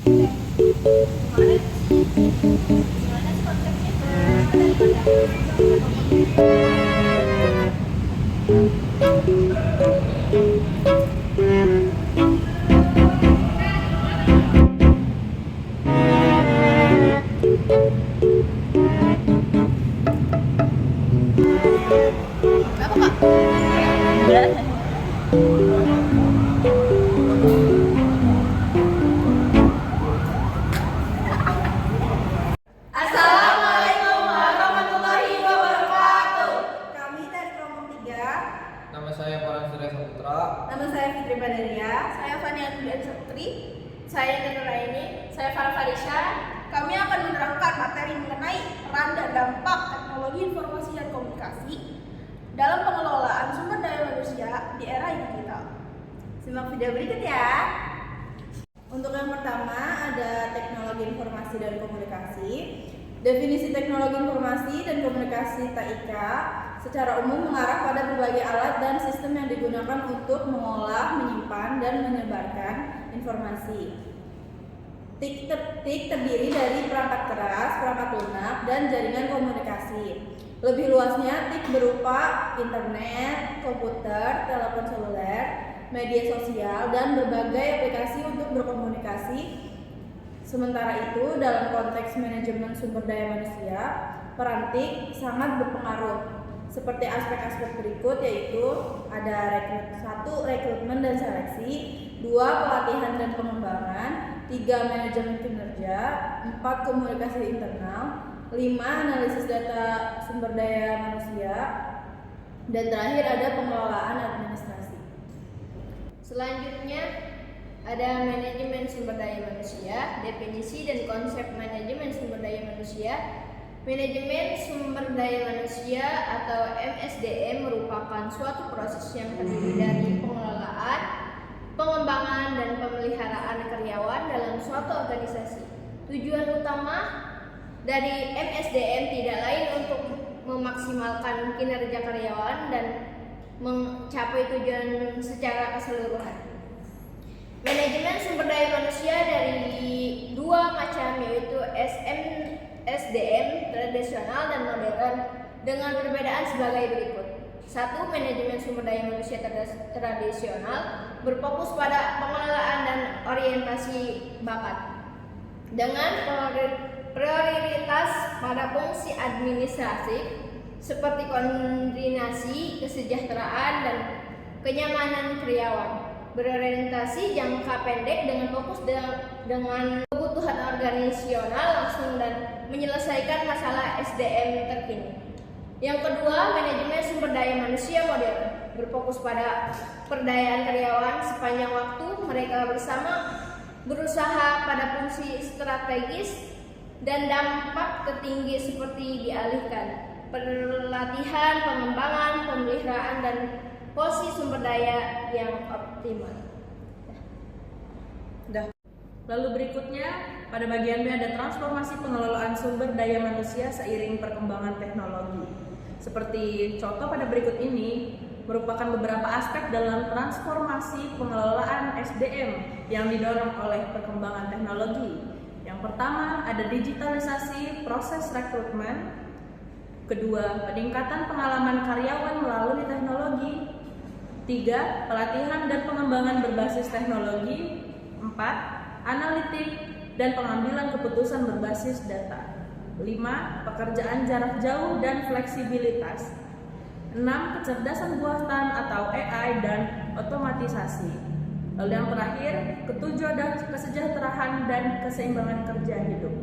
Gimana? Gimana sih konsepnya? Kenapa kak? Enggak. Assalamualaikum warahmatullahi wabarakatuh. Kami dari kelompok 3. Nama saya Farhan Surya Saputra. Nama saya Fitri Badaria. Saya Fania Nulian Saputri. Saya Nurul Raini. Saya Farah Farisha. Kami akan menerangkan materi mengenai peran dan dampak teknologi informasi dan komunikasi dalam pengelolaan sumber daya manusia di era digital. Simak video berikut ya. Untuk yang pertama ada teknologi informasi dan komunikasi. Definisi teknologi informasi dan komunikasi TIK secara umum mengarah pada berbagai alat dan sistem yang digunakan untuk mengolah, menyimpan, dan menyebarkan informasi. TIK terdiri dari perangkat keras, perangkat lunak, dan jaringan komunikasi. Lebih luasnya, TIK berupa internet, komputer, telepon seluler, media sosial, dan berbagai aplikasi untuk berkomunikasi. Sementara itu, dalam konteks manajemen sumber daya manusia, peran TIK sangat berpengaruh. Seperti aspek-aspek berikut, yaitu ada 1. Rekrutmen dan seleksi, 2. Pelatihan dan pengembangan, 3. Manajemen kinerja, 4. Komunikasi internal, 5. Analisis data sumber daya manusia, dan terakhir ada pengelolaan administrasi. Selanjutnya ada manajemen sumber daya manusia, definisi dan konsep manajemen sumber daya manusia. Manajemen sumber daya manusia atau MSDM merupakan suatu proses yang terdiri dari pengelolaan, pengembangan, dan pemeliharaan karyawan dalam suatu organisasi. Tujuan utama dari MSDM tidak lain untuk memaksimalkan kinerja karyawan dan mencapai tujuan secara keseluruhan. Manajemen sumber daya manusia dari 2 macam, yaitu SDM tradisional dan modern, dengan perbedaan sebagai berikut. 1. Manajemen sumber daya manusia tradisional berfokus pada pengelolaan dan orientasi bakat dengan prioritas pada fungsi administratif seperti koordinasi, kesejahteraan, dan kenyamanan karyawan. Berorientasi jangka pendek dengan fokus dengan kebutuhan organisasional langsung dan menyelesaikan masalah SDM terkini. Yang kedua, manajemen sumber daya manusia modern berfokus pada perdayaan karyawan sepanjang waktu mereka berusaha pada fungsi strategis dan dampak tertinggi seperti dialihkan pelatihan, pengembangan, pemeliharaan, dan posisi sumber daya yang optimal. Lalu berikutnya, pada bagian B ada transformasi pengelolaan sumber daya manusia seiring perkembangan teknologi. Seperti contoh pada berikut ini, merupakan beberapa aspek dalam transformasi pengelolaan SDM yang didorong oleh perkembangan teknologi. Yang pertama, ada digitalisasi proses rekrutmen. Kedua, peningkatan pengalaman karyawan melalui teknologi. 3. Pelatihan dan pengembangan berbasis teknologi. 4. Analitik dan pengambilan keputusan berbasis data. 5. Pekerjaan jarak jauh dan fleksibilitas. 6. Kecerdasan buatan atau AI dan otomatisasi. Lalu yang terakhir, ketujuh ada kesejahteraan dan keseimbangan kerja hidup.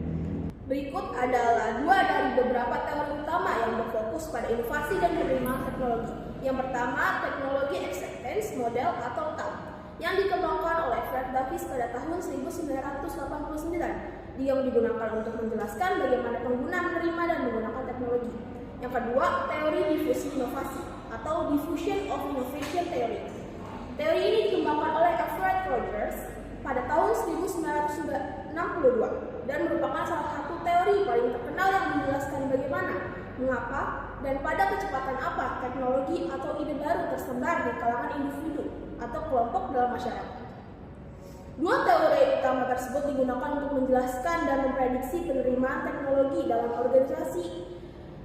Berikut adalah 2 dari beberapa teori utama yang berfokus pada inovasi dan penerimaan teknologi. Yang pertama, teknologi acceptance model atau TAM, yang dikembangkan oleh Fred Davis pada tahun 1989. Dia digunakan untuk menjelaskan bagaimana pengguna menerima dan menggunakan teknologi. Yang kedua, teori difusi inovasi atau diffusion of innovation theory. Teori ini dikembangkan oleh Alfred Rogers pada tahun 1962 dan merupakan salah satu teori paling terkenal yang menjelaskan bagaimana, mengapa, dan pada kecepatan apa teknologi atau ide baru tersebar di kalangan individu atau kelompok dalam masyarakat. Dua teori utama tersebut digunakan untuk menjelaskan dan memprediksi penerimaan teknologi dalam organisasi.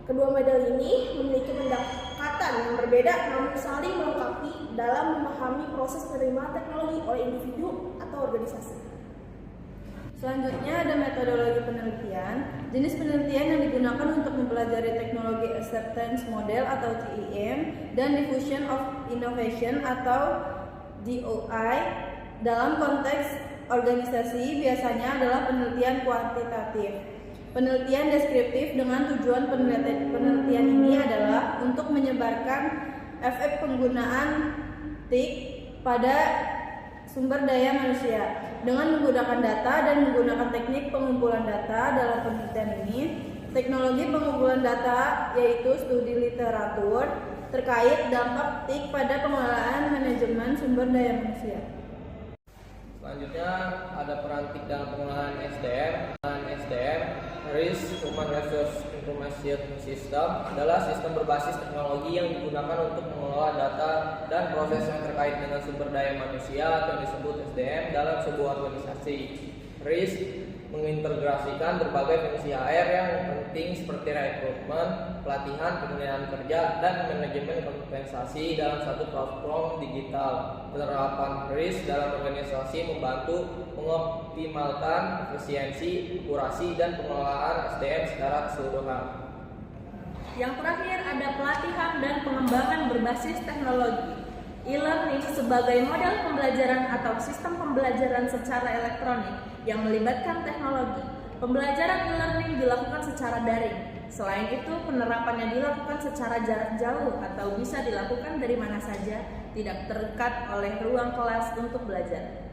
Kedua model ini memiliki pendekatan yang berbeda namun saling melengkapi dalam memahami proses penerimaan teknologi oleh individu atau organisasi. Selanjutnya ada metodologi penelitian. Jenis penelitian yang digunakan untuk mempelajari teknologi acceptance model atau TEM dan diffusion of innovation atau DOI dalam konteks organisasi biasanya adalah penelitian kuantitatif. Penelitian deskriptif dengan tujuan penelitian ini adalah untuk menyebarkan efek penggunaan TIC pada sumber daya manusia dengan menggunakan data dan menggunakan teknik pengumpulan data. Dalam penelitian ini, teknologi pengumpulan data yaitu studi literatur terkait dampak TIC pada pengelolaan manajemen sumber daya manusia. Selanjutnya ada peran TIC dalam pengelolaan SDM. Risk Human Resource Information System adalah sistem berbasis teknologi yang digunakan untuk mengelola data dan proses yang terkait dengan sumber daya manusia atau disebut SDM dalam sebuah organisasi. Risk mengintegrasikan berbagai fungsi HR yang penting seperti rekrutmen, pelatihan, pembinaan kerja, dan manajemen kompensasi dalam satu platform digital. Penerapan risk dalam organisasi membantu mengoptimalkan efisiensi, akurasi, dan pengelolaan SDM secara keseluruhan. Yang terakhir ada pelatihan dan pengembangan berbasis teknologi. E-learning sebagai model pembelajaran atau sistem pembelajaran secara elektronik yang melibatkan teknologi. Pembelajaran e-learning dilakukan secara daring. Selain itu, penerapannya dilakukan secara jarak jauh atau bisa dilakukan dari mana saja, tidak terikat oleh ruang kelas untuk belajar.